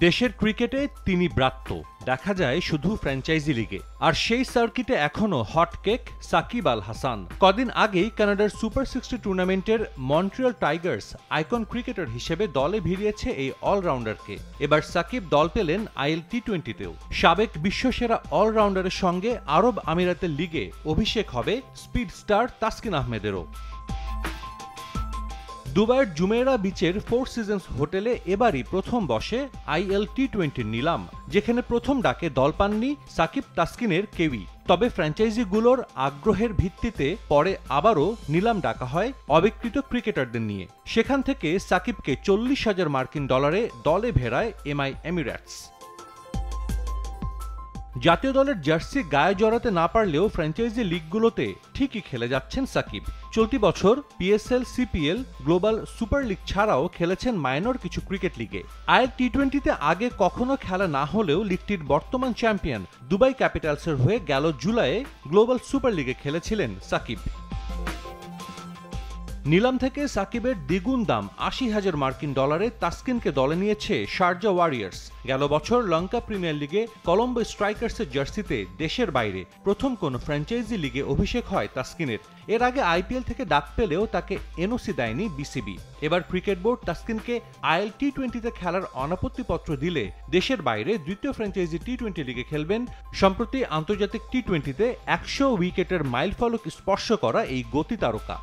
দেশের ক্রিকেটে তিনি ব্রাত্য, দেখা যায় শুধু ফ্র্যাঞ্চাইজি লিগে। আর সেই সার্কিটে এখনও হটকেক সাকিব আল হাসান। কদিন আগেই কানাডার সুপার 60 টুর্নামেন্টের মন্ট্রিয়াল টাইগার্স আইকন ক্রিকেটার হিসেবে দলে ভিড়িয়েছে এই অলরাউন্ডারকে। এবার সাকিব দল পেলেন আইএল টি-20তেও। সাবেক বিশ্বসেরা অলরাউন্ডারের সঙ্গে আরব আমিরাতের লিগে অভিষেক হবে স্পিড স্টার তাসকিন আহমেদেরও। দুবাইয়ের জুমেইরা বিচের ফোর সিজনস হোটেলে এবারই প্রথম বসে আইএল টি-20 নিলাম, যেখানে প্রথম ডাকে দল পাননি সাকিব তাসকিনের কেউই। তবে ফ্র্যাঞ্চাইজিগুলোর আগ্রহের ভিত্তিতে পরে আবারও নিলাম ডাকা হয় অবিকৃত ক্রিকেটারদের নিয়ে। সেখান থেকে সাকিবকে $40,000 দলে ভেড়ায় এমআই এমিরেটস। জাতীয় দলের জার্সি গায়ে জড়াতে না পারলেও ফ্র্যাঞ্চাইজি লিগগুলোতে ঠিকই খেলে যাচ্ছেন সাকিব। চলতি বছর PSL, CPL, global super league ছাড়াও খেলেছেন মাইনর কিছু ক্রিকেট লিগে। আইএল টি-20তে আগে কখনো খেলা না হলেও লিগটির বর্তমান চ্যাম্পিয়ন দুবাই ক্যাপিটালসের হয়ে গেল জুলাইয়ে গ্লোবাল সুপার লিগে খেলেছিলেন সাকিব। নিলাম থেকে সাকিবের দ্বিগুণ দাম $80,000 তাসকিনকে দলে নিয়েছে শারজা ওয়ারিয়র্স। গেল বছর লঙ্কা প্রিমিয়ার লিগে কলম্বো স্ট্রাইকার্সের জার্সিতে দেশের বাইরে প্রথম কোন ফ্র্যাঞ্চাইজি লিগে অভিষেক হয় তাসকিনের। এর আগে আইপিএল থেকে ডাক পেলেও তাকে এনওসি দেয়নি বিসিবি। এবার ক্রিকেট বোর্ড তাসকিনকে আইএল টি-20তে খেলার অনাপত্তিপত্র দিলে দেশের বাইরে দ্বিতীয় ফ্র্যাঞ্চাইজি টি-20 লিগে খেলবেন। সম্প্রতি আন্তর্জাতিক টি-20তে 100 উইকেটের মাইলফলক স্পর্শ করা এই গতি তারকা।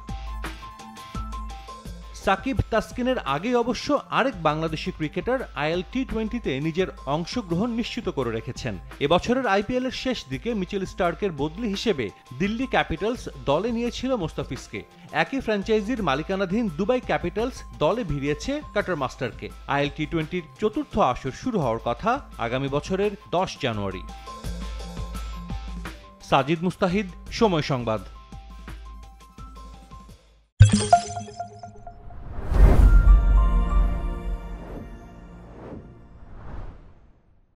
সাকিব তাসকিনের আগে অবশ্য আরেক বাংলাদেশি ক্রিকেটার আইএল টি-20তে নিজের অংশগ্রহণ নিশ্চিত করে রেখেছেন। এবছরের আইপিএলের শেষ দিকে মিচেল স্টার্কের বদলি হিসেবে দিল্লি ক্যাপিটালস দলে নিয়েছিল মোস্তাফিজকে। একই ফ্র্যাঞ্চাইজির মালিকানাধীন দুবাই ক্যাপিটালস দলে ভিড়িয়েছে কাটার মাস্টারকে। আইএল টি-20র চতুর্থ আসর শুরু হওয়ার কথা আগামী বছরের 10 জানুয়ারি। সাজিদ মুস্তাহিদ, সময় সংবাদ।